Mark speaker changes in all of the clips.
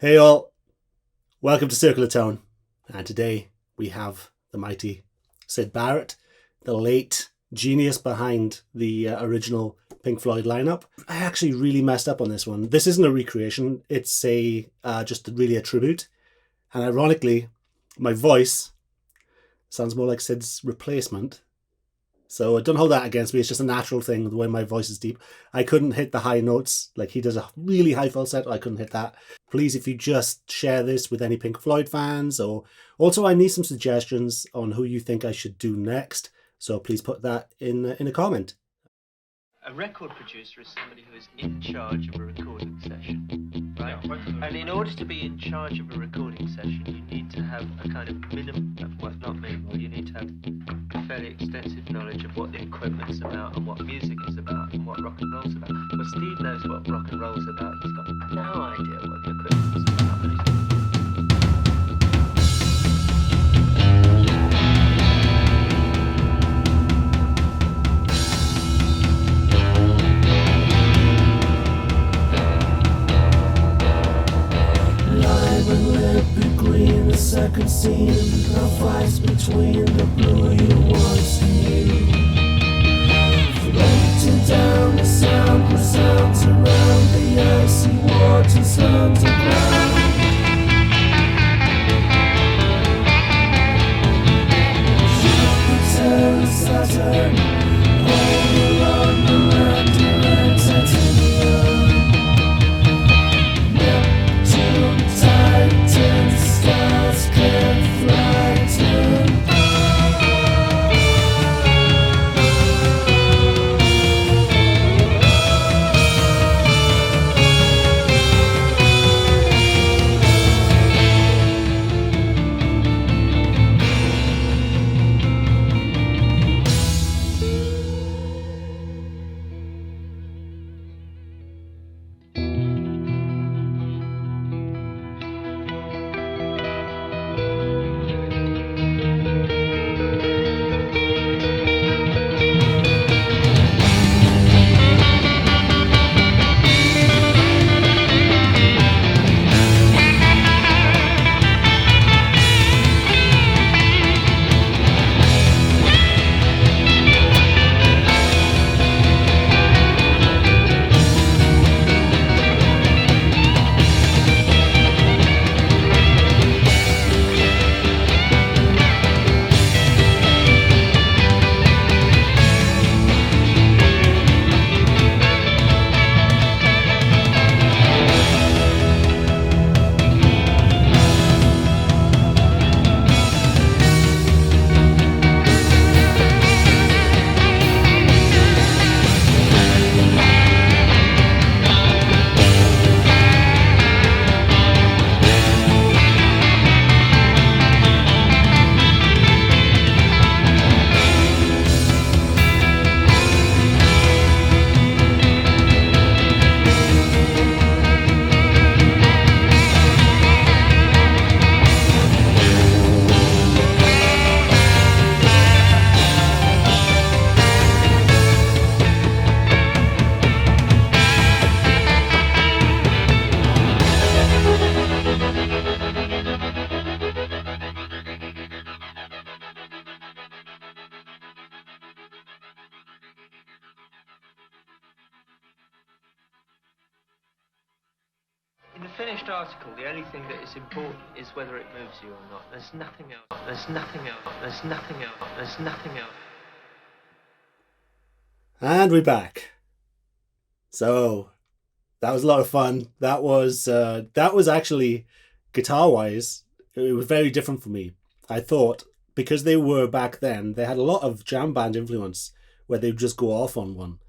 Speaker 1: Hey all, welcome to Circular Tone, and today we have the mighty Syd Barrett, the late genius behind the original Pink Floyd lineup. I actually really messed up on this one. This isn't a recreation, it's just really a tribute, and ironically my voice sounds more like Syd's replacement. So don't hold that against me. It's just a natural thing, the way my voice is deep. I couldn't hit the high notes. Like, he does a really high falsetto. I couldn't hit that. Please, if you just share this with any Pink Floyd fans, or also I need some suggestions on who you think I should do next. So please put that in a comment.
Speaker 2: A record producer is somebody who is in charge of a recording session, right? And in order to be in charge of a recording session, you need to have a kind of you need to have a fairly extensive knowledge of what the equipment's about and what music is about and what rock and roll's about. Well, Steve knows what rock and roll's about. He's got no idea what the equipment's about.
Speaker 3: The second scene, now fights between the blue you once knew. Floating down, the sound resounds around the icy waters underground. Jupiter, Saturn, all around the random and Titanium. Neptune, Titan, stars can frighten.
Speaker 2: In the finished article, the only thing that is important is whether it moves you or not. There's nothing else. There's nothing else. There's nothing else. There's nothing else.
Speaker 1: And we're back. So that was a lot of fun. That was actually, guitar-wise, it was very different for me. I thought, because they were back then, they had a lot of jam band influence where they would just go off on one.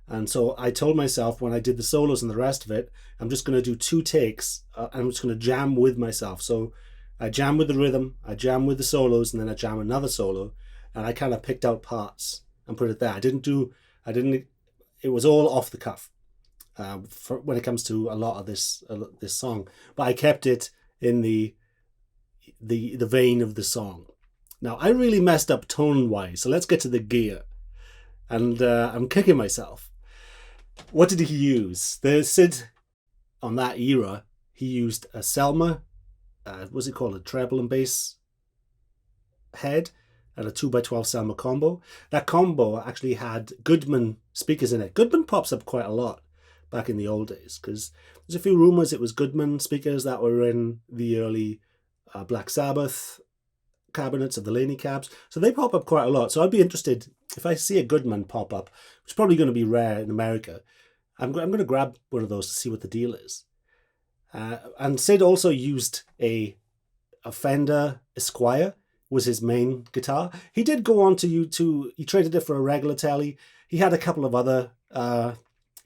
Speaker 1: And so I told myself, when I did the solos and the rest of it, I'm just going to do 2 takes. I'm just going to jam with myself. So I jam with the rhythm, I jam with the solos, and then I jam another solo. And I kind of picked out parts and put it there. It was all off the cuff when it comes to a lot of this song. But I kept it in the vein of the song. Now, I really messed up tone-wise, so let's get to the gear. And I'm kicking myself. What did he use? The Syd on that era, he used a Selmer, what's it called, a treble and bass head, and a 2x12 Selmer combo. That combo actually had Goodman speakers in it. Goodman pops up quite a lot back in the old days, because there's a few rumors it was Goodman speakers that were in the early Black Sabbath cabinets of the Laney cabs. So they pop up quite a lot. So I'd be interested if I see a Goodman pop up, which is probably going to be rare in America. I'm going to grab one of those to see what the deal is. And Syd also used a Fender Esquire, was his main guitar. He did go on to he traded it for a regular Tele. He had a couple of other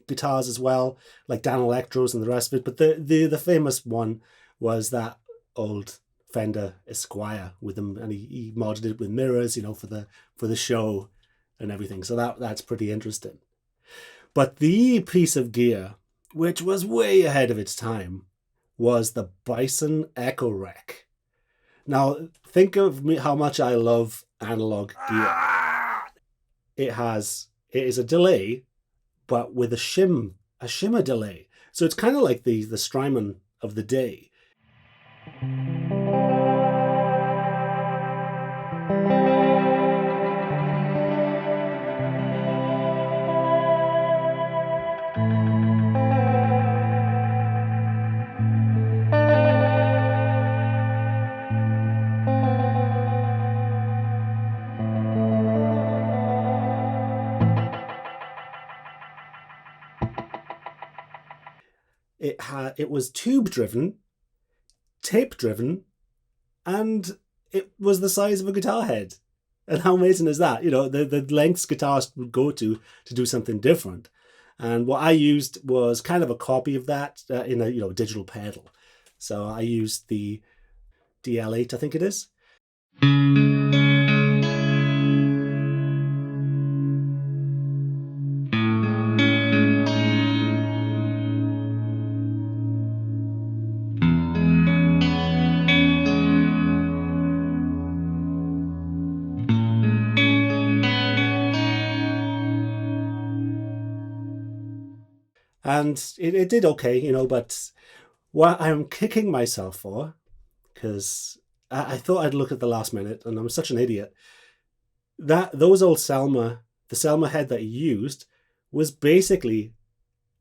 Speaker 1: guitars as well, like Danelectros and the rest of it. But the famous one was that old Fender Esquire with them, and he modded it with mirrors, for the show and everything. So that's pretty interesting. But the piece of gear, which was way ahead of its time, was the Bison Echorec. Now, think of me how much I love analog gear. It is a delay, but with a shimmer delay. So it's kind of like the Strymon of the day. It was tube driven, tape driven, and it was the size of a guitar head. And how amazing is that? The lengths guitarists would go to do something different. And what I used was kind of a copy of that in a digital pedal. So I used the DL8, I think it is. And it did okay, but what I'm kicking myself for, because I thought I'd look at the last minute, and I'm such an idiot, those old the Selmer head that he used was basically,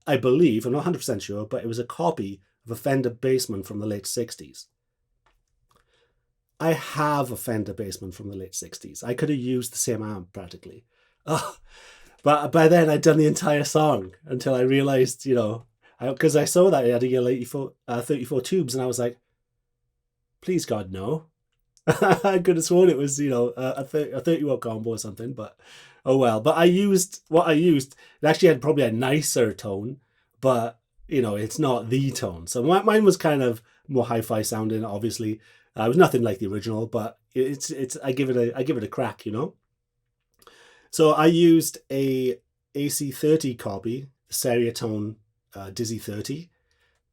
Speaker 1: I believe, I'm not 100% sure, but it was a copy of a Fender Bassman from the late 60s. I have a Fender Bassman from the late 60s. I could have used the same amp practically. But by then I'd done the entire song until I realized, because I saw that it had a 34 tubes, and I was like, please God, no. I could have sworn it was, a 30-watt combo or something, but oh well. But what I used, it actually had probably a nicer tone, but, it's not the tone. So mine was kind of more hi-fi sounding, obviously. It was nothing like the original, but I give it a crack, So I used a AC30 copy, the Seriatone Dizzy 30,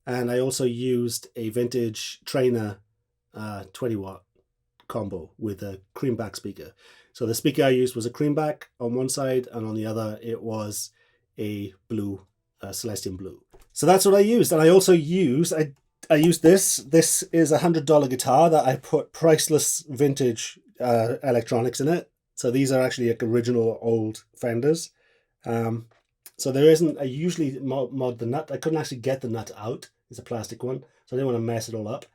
Speaker 1: and I also used a vintage Trainer 20-watt combo with a creamback speaker. So the speaker I used was a creamback on one side, and on the other it was a blue, Celestian blue. So that's what I used. And I also used, I used this. This is a $100 guitar that I put priceless vintage electronics in it. So these are actually like original old Fenders. So there isn't, I usually mod the nut. I couldn't actually get the nut out. It's a plastic one, so I didn't want to mess it all up.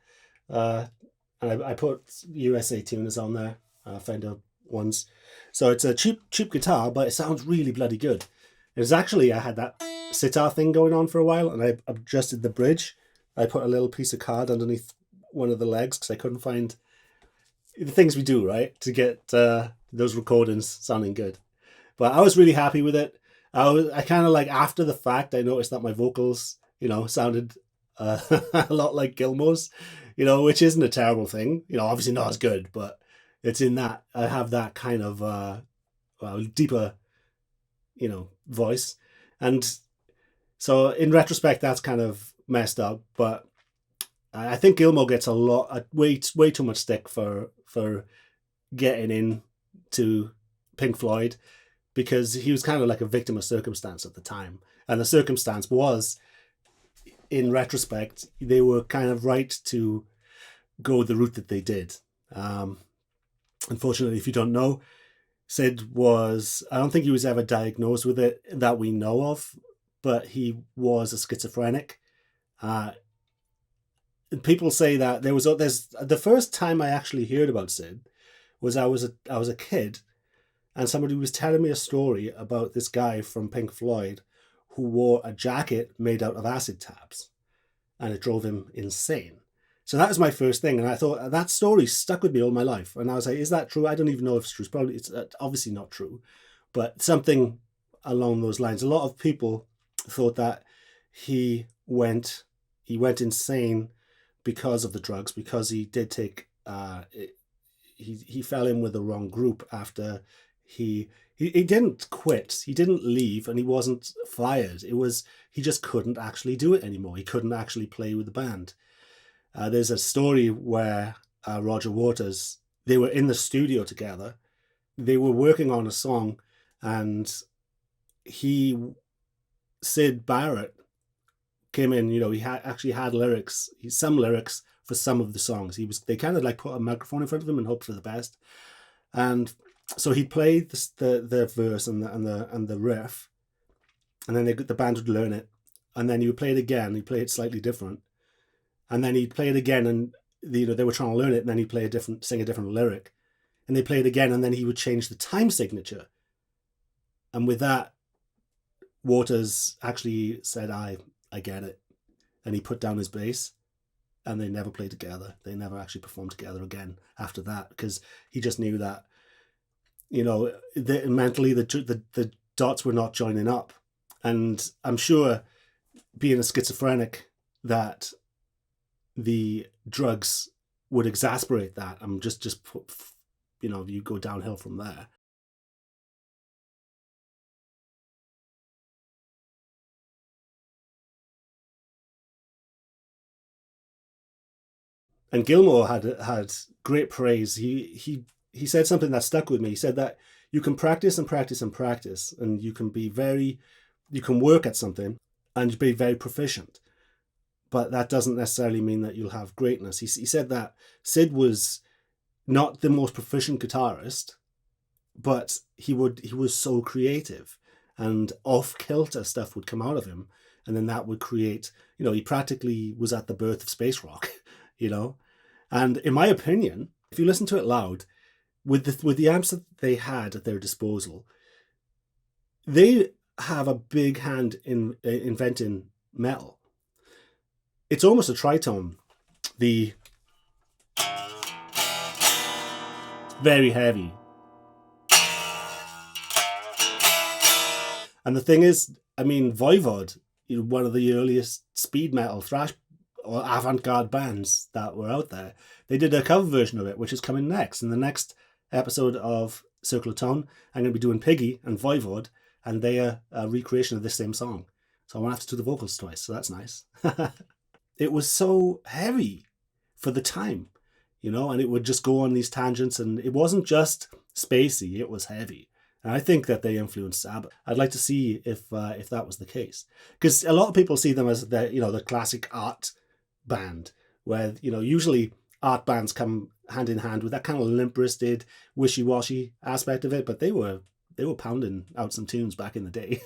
Speaker 1: And I put USA tuners on there, Fender ones. So it's a cheap guitar, but it sounds really bloody good. It was actually, I had that sitar thing going on for a while, and I adjusted the bridge. I put a little piece of card underneath one of the legs because I couldn't find the things we do, right, to get those recordings sounding good. But I was really happy with it. I kind of like, after the fact, I noticed that my vocals, sounded a lot like Gilmour's, which isn't a terrible thing. Obviously not as good, but it's in that I have that kind of deeper, voice. And so in retrospect, that's kind of messed up. But I think Gilmour gets way too much stick for getting into Pink Floyd, because he was kind of like a victim of circumstance at the time. And the circumstance was in retrospect, they were kind of right to go the route that they did. Unfortunately, if you don't know, Syd was, I don't think he was ever diagnosed with it that we know of, but he was a schizophrenic. People say that there's the first time I actually heard about Syd was I was a kid, and somebody was telling me a story about this guy from Pink Floyd who wore a jacket made out of acid tabs, and it drove him insane. So that was my first thing, and I thought that story stuck with me all my life. And I was like, "Is that true?" I don't even know if it's true. It's obviously not true, but something along those lines. A lot of people thought that he went insane because of the drugs, because he did take he fell in with the wrong group after he didn't quit, he didn't leave, and he wasn't fired. It was he just couldn't actually do it anymore. He couldn't actually play with the band. There's a story where Roger Waters, they were in the studio together, they were working on a song, and Syd Barrett came in. He had lyrics, some lyrics for some of the songs. They kind of like put a microphone in front of him and hoped for the best. And so he'd play the verse and the riff, and then the band would learn it, and then he would play it again. He'd play it slightly different, and then he'd play it again, and they were trying to learn it, and then he'd sing a different lyric, and they play it again, and then he would change the time signature. And with that, Waters actually said, I get it. And he put down his bass, and they never played together. They never actually performed together again after that, because he just knew that, mentally the dots were not joining up. And I'm sure, being a schizophrenic, that the drugs would exasperate that. I'm just you go downhill from there. And Gilmour had great praise. He said something that stuck with me. He said that you can practice and practice and practice, and you can work at something and be very proficient, but that doesn't necessarily mean that you'll have greatness. He said that Syd was not the most proficient guitarist, but he was so creative, and off-kilter stuff would come out of him, and then that would create, he practically was at the birth of space rock. And in my opinion, if you listen to it loud, with the amps that they had at their disposal, they have a big hand in inventing metal. It's almost a tritone. Very heavy. And the thing is, Voivod, one of the earliest speed metal thrash or avant-garde bands that were out there, they did a cover version of it, which is coming next. In the next episode of Circle of Tone, I'm going to be doing Piggy and Voivod, and they are a recreation of this same song. So I won't have to do the vocals twice, so that's nice. It was so heavy for the time, and it would just go on these tangents, and it wasn't just spacey, it was heavy. And I think that they influenced Sabbath. I'd like to see if that was the case, because a lot of people see them as the classic art band, where usually art bands come hand in hand with that kind of limp-wristed, wishy-washy aspect of it, but they were pounding out some tunes back in the day.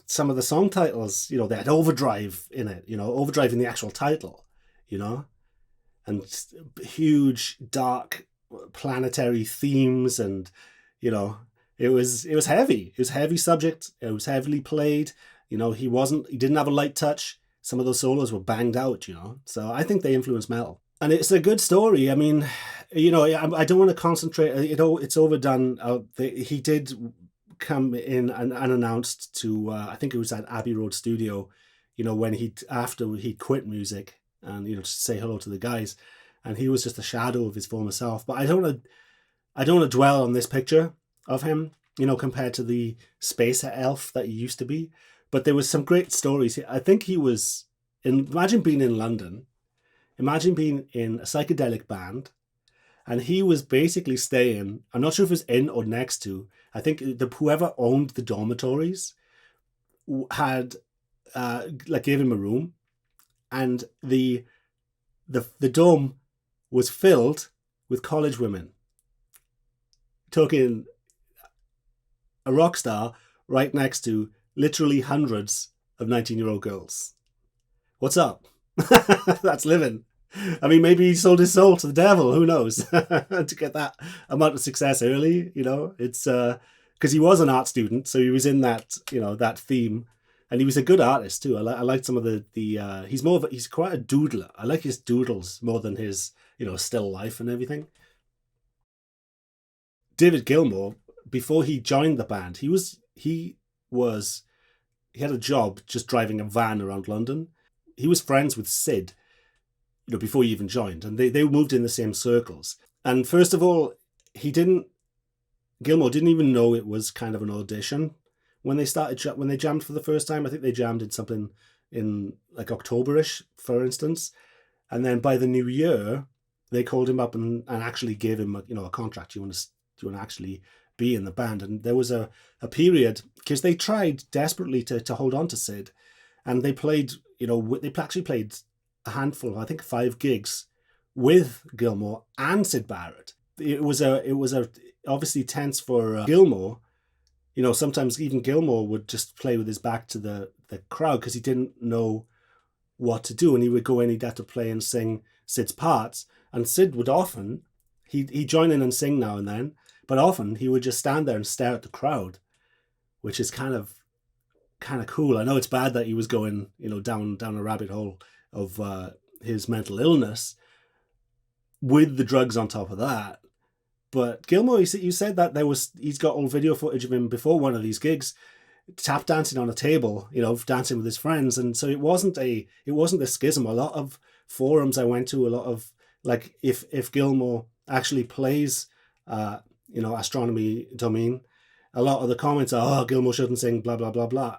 Speaker 1: Some of the song titles, they had overdrive in it, overdrive in the actual title, and huge dark planetary themes, and it was heavy. It was a heavy subject. It was heavily played. He didn't have a light touch. Some of those solos were banged out, So I think they influenced metal. And it's a good story. I don't want to concentrate. It's overdone. He did come in and unannounced to, I think it was at Abbey Road Studio, when after he'd quit music, and, to say hello to the guys. And he was just a shadow of his former self. But I don't want to dwell on this picture of him, compared to the space elf that he used to be. But there was some great stories. I think he was, imagine being in London, imagine being in a psychedelic band, and he was basically staying, I'm not sure if it was in or next to, I think whoever owned the dormitories had like gave him a room, and the dome was filled with college women. Talking a rock star right next to literally hundreds of 19-year-old girls. What's up? That's living. I mean, maybe he sold his soul to the devil. Who knows? To get that amount of success early, it's because he was an art student, so he was in that, that theme, and he was a good artist too. I liked some of the he's quite a doodler. I like his doodles more than his still life and everything. David Gilmour, before he joined the band, he had a job just driving a van around London. He was friends with Syd, before he even joined, and they moved in the same circles. And first of all, Gilmour didn't even know it was kind of an audition when they jammed for the first time. I think they jammed in something in like October-ish, for instance, and then by the new year they called him up and actually gave him a contract. Do you want to actually be in the band? And there was a period, because they tried desperately to hold on to Syd, and they played, they actually played a handful, I think 5 gigs with Gilmour and Syd Barrett. It was obviously tense for Gilmour. Sometimes even Gilmour would just play with his back to the crowd because he didn't know what to do, and he would go in, he'd have to play and sing Syd's parts, and Syd would often, he'd join in and sing now and then, but often he would just stand there and stare at the crowd, which is kind of cool. I know it's bad that he was going, down a rabbit hole of his mental illness with the drugs on top of that. But Gilmour, you said that he's got old video footage of him before one of these gigs, tap dancing on a table, dancing with his friends, and so it wasn't a schism. A lot of forums I went to, a lot of like if Gilmour actually plays, Astronomy Domain, a lot of the comments are, Gilmour shouldn't sing, blah blah blah blah.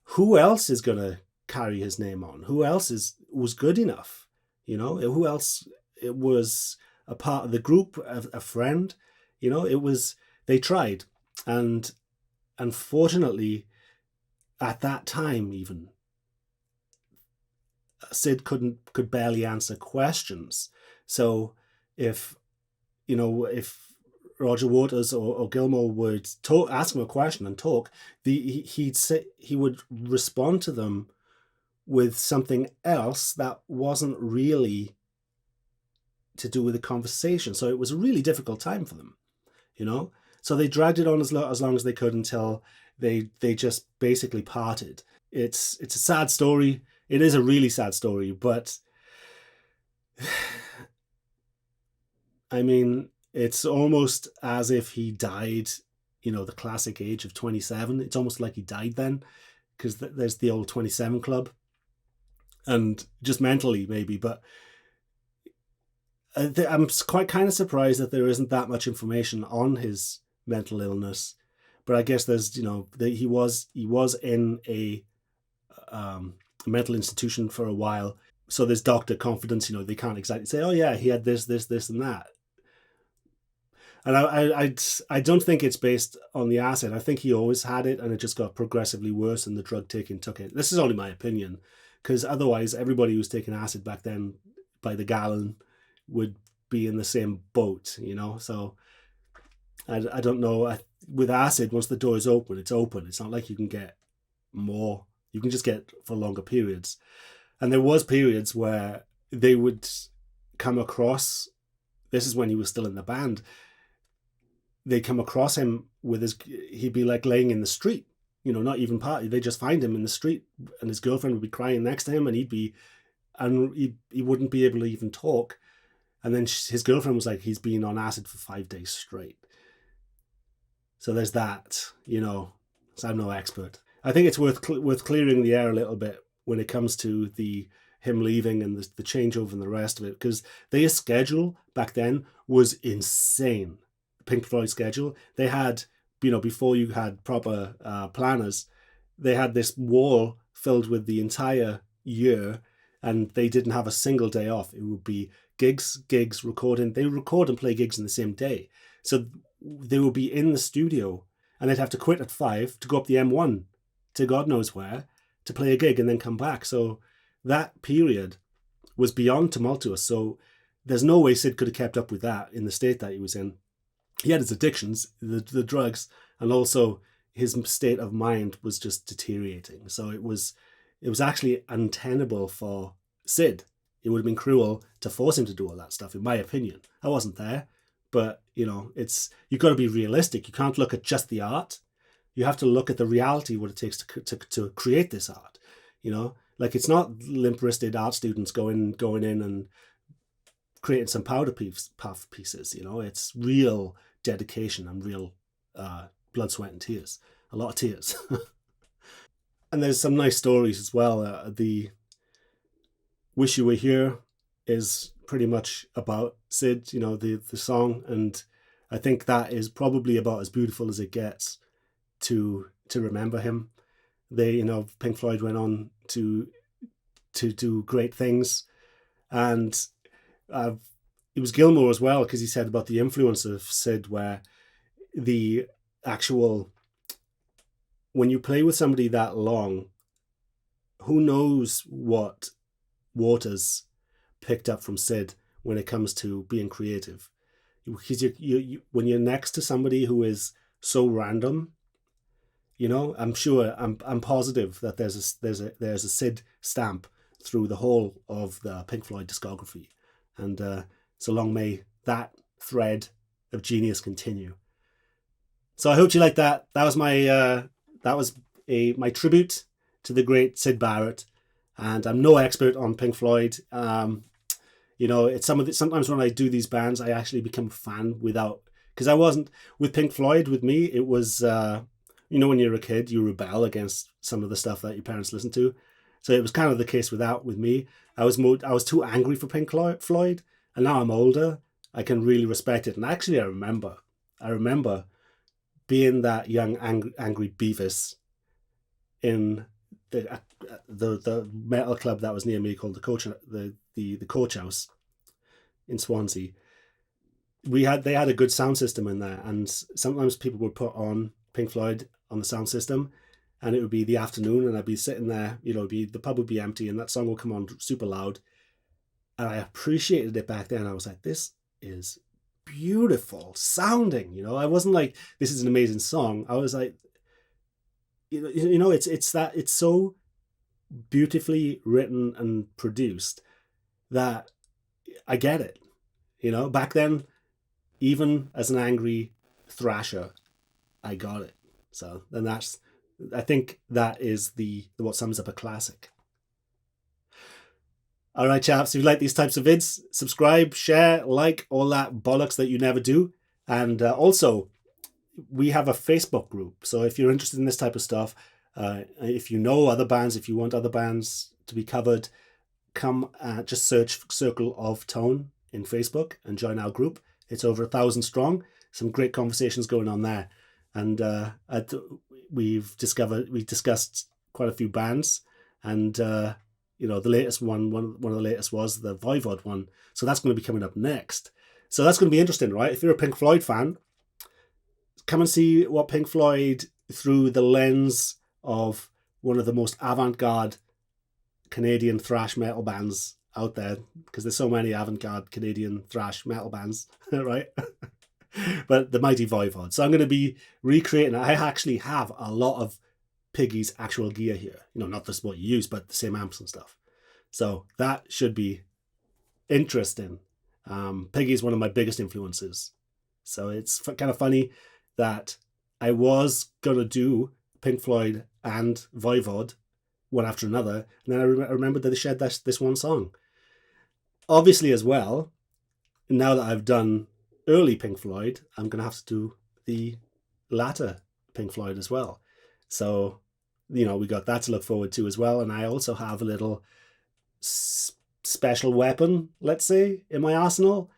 Speaker 1: Who else is gonna carry his name on? Who else was good enough? Who else was a part of the group, a friend? They tried, and unfortunately, at that time even, Syd could barely answer questions. So if Roger Waters or Gilmour would ask him a question and talk, he would respond to them with something else that wasn't really to do with the conversation. So it was a really difficult time for them, So they dragged it on as long as they could until they just basically parted. It's a sad story. It is a really sad story, but I mean, it's almost as if he died, the classic age of 27. It's almost like he died then, because there's the old 27 club, and just mentally maybe, but I'm quite kind of surprised that there isn't that much information on his mental illness. But I guess there's, he was in a mental institution for a while, so there's doctor confidence. They can't exactly say, oh yeah, he had this, and that. And I don't think it's based on the acid. I think he always had it, and it just got progressively worse, and the drug taking took it. This is only my opinion, because otherwise everybody who was taking acid back then by the gallon would be in the same boat, So I don't know. With acid, once the door is open, it's open. It's not like you can get more. You can just get for longer periods. And there was periods where they would come across, this is when he was still in the band, they come across him he'd be like laying in the street, not even party. They just find him in the street, and his girlfriend would be crying next to him, and he wouldn't be able to even talk. And then his girlfriend was like, he's been on acid for 5 days straight. So there's that, So I'm no expert. I think it's worth clearing the air a little bit when it comes to him leaving and the changeover and the rest of it, because their schedule back then was insane. Pink Floyd schedule. They had, before you had proper planners, they had this wall filled with the entire year, and they didn't have a single day off. It would be gigs, recording. They would record and play gigs in the same day. So they would be in the studio, and they'd have to quit at 5 to go up the M1 to God knows where, to play a gig and then come back. So that period was beyond tumultuous. So there's no way Syd could have kept up with that in the state that he was in. He had his addictions, the drugs, and also his state of mind was just deteriorating. So it was actually untenable for Syd. It would have been cruel to force him to do all that stuff, in my opinion. I wasn't there, but you've got to be realistic. You can't look at just the art. You have to look at the reality, what it takes to create this art. Like, it's not limp-wristed art students going in and creating some powder puff pieces. It's real dedication and real blood, sweat, and tears. A lot of tears. And there's some nice stories as well. The Wish You Were Here is pretty much about Syd, the song, and I think that is probably about as beautiful as it gets to remember him. Pink Floyd went on to do great things, and it was Gilmour as well, because he said about the influence of Syd, where the actual, when you play with somebody that long, who knows what Waters picked up from Syd when it comes to being creative, because you when you're next to somebody who is so random, I'm sure, I'm positive that there's a Syd stamp through the whole of the Pink Floyd discography, and so long may that thread of genius continue. So I hope you like that. That was my tribute to the great Syd Barrett. And I'm no expert on Pink Floyd. It's sometimes when I do these bands, I actually become a fan because I wasn't with Pink Floyd. With me, it was, when you're a kid, you rebel against some of the stuff that your parents listen to. So it was kind of the case with me. I was too angry for Pink Floyd, and now I'm older, I can really respect it. And actually, I remember being that young angry Beavis in the metal club that was near me called the Coach House in Swansea. They had a good sound system in there, and sometimes people would put on Pink Floyd on the sound system, and it would be the afternoon, and I'd be sitting there, the pub would be empty, and that song would come on super loud, and I appreciated it back then. I was like, this is beautiful sounding. I wasn't like, this is an amazing song. I was like, it's so beautifully written and produced that I get it. Back then, even as an angry thrasher, I got it. So then I think that is what sums up a classic. All right, chaps, if you like these types of vids, subscribe, share, like, all that bollocks that you never do. And also, we have a Facebook group. So if you're interested in this type of stuff, if you know other bands, if you want other bands to be covered, come just search Circle of Tone in Facebook and join our group. It's over 1,000 strong. Some great conversations going on there. And we discussed quite a few bands, and the latest one of the latest was the Voivod one. So that's going to be coming up next. So that's going to be interesting, right? If you're a Pink Floyd fan, come and see what Pink Floyd through the lens of one of the most avant-garde Canadian thrash metal bands out there, because there's so many avant-garde Canadian thrash metal bands, right? But the mighty Voivod. So I'm going to be recreating it. I actually have a lot of Piggy's actual gear here. Not just what you use, but the same amps and stuff. So that should be interesting. Piggy is one of my biggest influences. So it's kind of funny that I was going to do Pink Floyd and Voivod one after another, and then I remembered that they shared this one song. Obviously, as well, now that I've done early Pink Floyd, I'm going to have to do the latter Pink Floyd as well. So, we got that to look forward to as well. And I also have a little special weapon, let's say, in my arsenal.